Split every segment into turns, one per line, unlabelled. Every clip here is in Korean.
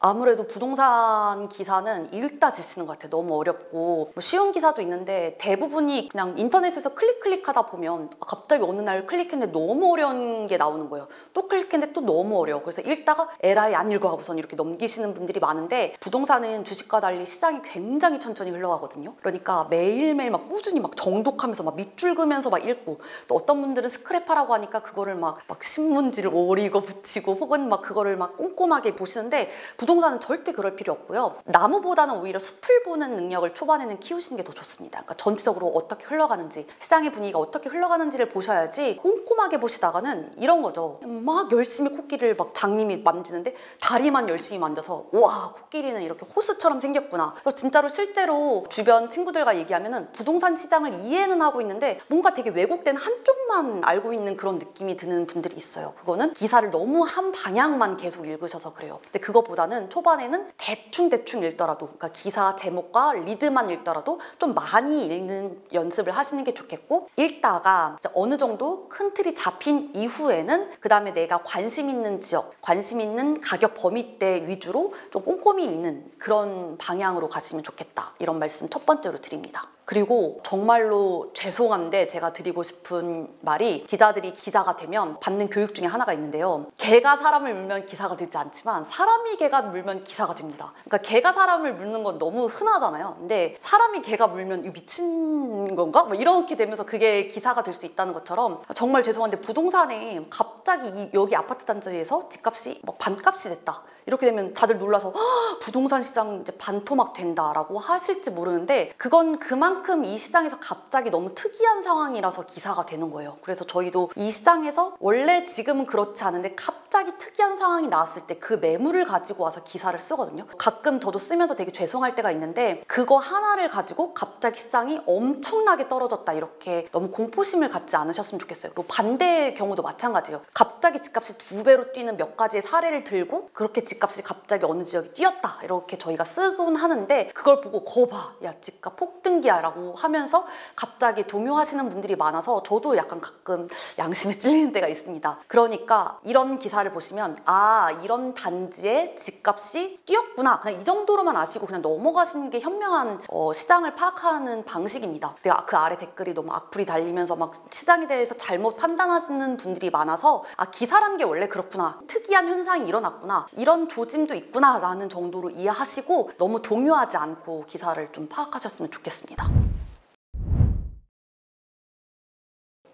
아무래도 부동산 기사는 읽다 지치는 것 같아요. 너무 어렵고 뭐 쉬운 기사도 있는데 대부분이 그냥 인터넷에서 클릭하다 보면 갑자기 어느 날 클릭했는데 너무 어려운 게 나오는 거예요. 또 클릭했는데 또 너무 어려워. 그래서 읽다가 에라이 안 읽어하고선 이렇게 넘기시는 분들이 많은데, 부동산은 주식과 달리 시장이 굉장히 천천히 흘러가거든요. 그러니까 매일매일 막 꾸준히 막 정독하면서 막 밑줄 그면서 막 읽고, 또 어떤 분들은 스크래퍼라고 하니까 그거를 막 신문지를 오리고 붙이고 혹은 막 그거를 막 꼼꼼하게 보시는데, 부동산은 절대 그럴 필요 없고요. 나무보다는 오히려 숲을 보는 능력을 초반에는 키우시는 게 더 좋습니다. 그러니까 전체적으로 어떻게 흘러가는지, 시장의 분위기가 어떻게 흘러가는지를 보셔야지, 꼼꼼하게 보시다가는 이런 거죠. 막 열심히 코끼리를 막 장님이 만지는데 다리만 열심히 만져서 와, 코끼리는 이렇게 호수처럼 생겼구나. 그래서 진짜로 실제로 주변 친구들과 얘기하면은 부동산 시장을 이해는 하고 있는데 뭔가 되게 왜곡된 한쪽만 알고 있는 그런 느낌이 드는 분들이 있어요. 그거는 기사를 너무 한 방향만 계속 읽으셔서 그래요. 근데 그거보다는 초반에는 대충 읽더라도, 그러니까 기사 제목과 리드만 읽더라도 좀 많이 읽는 연습을 하시는 게 좋겠고, 읽다가 이제 어느 정도 큰 틀이 잡힌 이후에는 그 다음에 내가 관심 있는 지역, 관심 있는 가격 범위대 위주로 좀 꼼꼼히 읽는 그런 방향으로 가시면 좋겠다, 이런 말씀 첫 번째로 드립니다. 그리고 정말로 죄송한데 제가 드리고 싶은 말이, 기자들이 기자가 되면 받는 교육 중에 하나가 있는데요. 개가 사람을 물면 기사가 되지 않지만 사람이 개가 물면 기사가 됩니다. 그러니까 개가 사람을 물는 건 너무 흔하잖아요. 근데 사람이 개가 물면 이거 미친 건가? 뭐 이렇게 되면서 그게 기사가 될 수 있다는 것처럼, 정말 죄송한데 부동산에 갑자기 여기 아파트 단지에서 집값이 막 반값이 됐다, 이렇게 되면 다들 놀라서 부동산 시장 이제 반토막 된다라고 하실지 모르는데, 그건 그만큼 이 시장에서 갑자기 너무 특이한 상황이라서 기사가 되는 거예요. 그래서 저희도 이 시장에서 원래 지금은 그렇지 않은데 갑자기 특이한 상황이 나왔을 때 그 매물을 가지고 와서 기사를 쓰거든요. 가끔 저도 쓰면서 되게 죄송할 때가 있는데, 그거 하나를 가지고 갑자기 시장이 엄청나게 떨어졌다 이렇게 너무 공포심을 갖지 않으셨으면 좋겠어요. 그리고 반대의 경우도 마찬가지예요. 갑자기 집값이 2배로 뛰는 몇 가지의 사례를 들고 그렇게 집값이 갑자기 어느 지역이 뛰었다 이렇게 저희가 쓰곤 하는데, 그걸 보고 거봐, 야 집값 폭등기야 라고 하면서 갑자기 동요하시는 분들이 많아서 저도 약간 가끔 양심에 찔리는 때가 있습니다. 그러니까 이런 기사를 보시면 아, 이런 단지의 집값이 뛰었구나, 그냥 이 정도로만 아시고 그냥 넘어가시는 게 현명한 시장을 파악하는 방식입니다. 근데 그 아래 댓글이 너무 악플이 달리면서 막 시장에 대해서 잘못 판단하시는 분들이 많아서, 아, 기사란 게 원래 그렇구나, 특이한 현상이 일어났구나, 이런 조짐도 있구나 라는 정도로 이해하시고 너무 동요하지 않고 기사를 좀 파악하셨으면 좋겠습니다.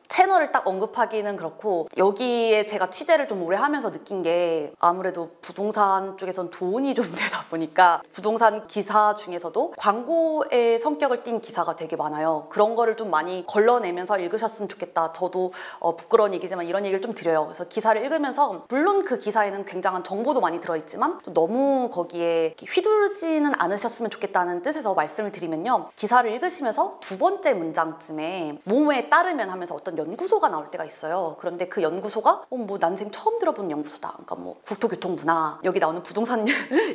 채널을 딱 언급하기는 그렇고, 여기에 제가 취재를 좀 오래 하면서 느낀 게, 아무래도 부동산 쪽에선 돈이 좀 되다 보니까 부동산 기사 중에서도 광고의 성격을 띈 기사가 되게 많아요. 그런 거를 좀 많이 걸러내면서 읽으셨으면 좋겠다. 저도 부끄러운 얘기지만 이런 얘기를 좀 드려요. 그래서 기사를 읽으면서 물론 그 기사에는 굉장한 정보도 많이 들어있지만 또 너무 거기에 휘두르지는 않으셨으면 좋겠다는 뜻에서 말씀을 드리면요. 기사를 읽으시면서 두 번째 문장쯤에 몸에 따르면 하면서 어떤 연구소가 나올 때가 있어요. 그런데 그 연구소가 뭐 난생 처음 들어본 연구소다, 그러니까 뭐 국토교통부나 여기 나오는 부동산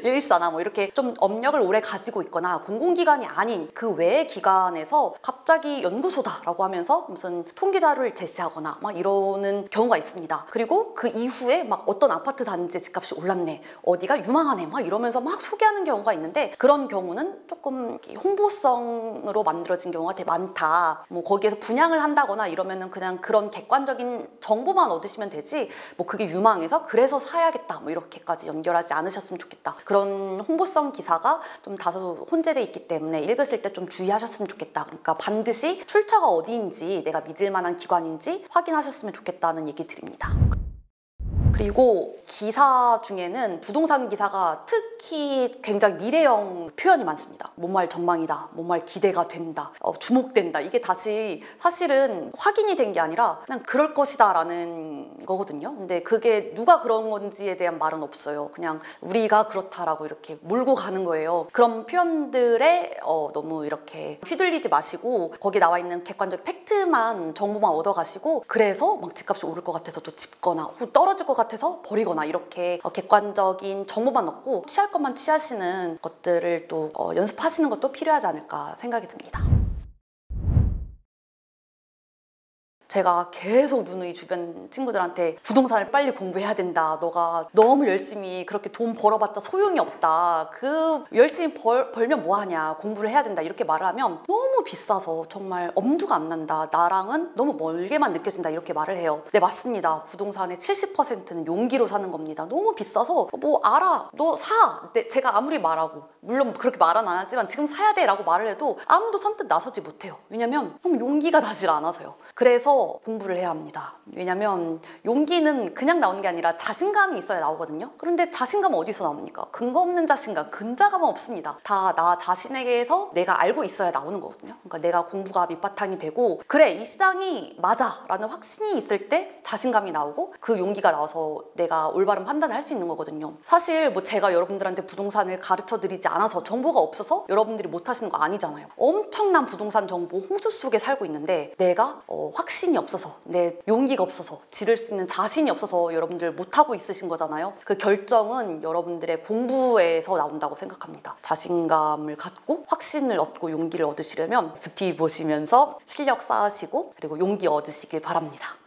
일사나 뭐 이렇게 좀 업력을 오래 가지고 있거나 공공기관이 아닌 그 외의 기관에서 갑자기 연구소다라고 하면서 무슨 통계자료를 제시하거나 막 이러는 경우가 있습니다. 그리고 그 이후에 막 어떤 아파트 단지의 집값이 올랐네, 어디가 유망하네 막 이러면서 막 소개하는 경우가 있는데, 그런 경우는 조금 홍보성으로 만들어진 경우가 되게 많다. 뭐 거기에서 분양을 한다거나 이러면은 그냥 그런 객관적인 정보만 얻으시면 되지, 뭐 그게 유망해서 그래서 사야겠다 뭐 이렇게까지 연결하지 않으셨으면 좋겠다. 그런 홍보성 기사가 좀 다소 혼재돼 있기 때문에 읽으실 때 좀 주의하셨으면 좋겠다. 그러니까 반드시 출처가 어디인지, 내가 믿을 만한 기관인지 확인하셨으면 좋겠다는 얘기 드립니다. 그리고 기사 중에는 부동산 기사가 특히 굉장히 미래형 표현이 많습니다. 뭔말 전망이다, 뭔말 기대가 된다, 주목된다. 이게 다시 사실은 확인이 된 게 아니라 그냥 그럴 것이다 라는 거거든요. 근데 그게 누가 그런 건지에 대한 말은 없어요. 그냥 우리가 그렇다라고 이렇게 몰고 가는 거예요. 그런 표현들에 너무 이렇게 휘둘리지 마시고, 거기 나와 있는 객관적 팩트만, 정보만 얻어가시고, 그래서 막 집값이 오를 것 같아서 또 집거나 떨어질 것 같아서 버리거나 이렇게 객관적인 정보만 얻고 취할 것만 취하시는 것들을 또 연습하시는 것도 필요하지 않을까 생각이 듭니다. 제가 계속 누누이 주변 친구들한테 부동산을 빨리 공부해야 된다. 너가 너무 열심히 그렇게 돈 벌어봤자 소용이 없다. 그 열심히 벌면 뭐하냐. 공부를 해야 된다. 이렇게 말을 하면 너무 비싸서 정말 엄두가 안 난다. 나랑은 너무 멀게만 느껴진다. 이렇게 말을 해요. 네, 맞습니다. 부동산의 70%는 용기로 사는 겁니다. 너무 비싸서 뭐 알아. 너 사. 근데 제가 아무리 말하고 물론 그렇게 말은 안 하지만 지금 사야 돼 라고 말을 해도 아무도 선뜻 나서지 못해요. 왜냐면 너무 용기가 나질 않아서요. 그래서 공부를 해야 합니다. 왜냐면 용기는 그냥 나오는 게 아니라 자신감이 있어야 나오거든요. 그런데 자신감은 어디서 나옵니까? 근거 없는 자신감, 근자감은 없습니다. 다 나 자신에게서 내가 알고 있어야 나오는 거거든요. 그러니까 내가 공부가 밑바탕이 되고 그래 이 시장이 맞아 라는 확신이 있을 때 자신감이 나오고 그 용기가 나와서 내가 올바른 판단을 할 수 있는 거거든요. 사실 뭐 제가 여러분들한테 부동산을 가르쳐 드리지 않아서 정보가 없어서 여러분들이 못 하시는 거 아니잖아요. 엄청난 부동산 정보 홍수 속에 살고 있는데 내가 확신이 없어서 내 용기가 없어서 지를 수 있는 자신이 없어서 여러분들 못하고 있으신 거잖아요. 그 결정은 여러분들의 공부에서 나온다고 생각합니다. 자신감을 갖고 확신을 얻고 용기를 얻으시려면 뷰티 보시면서 실력 쌓으시고 그리고 용기 얻으시길 바랍니다.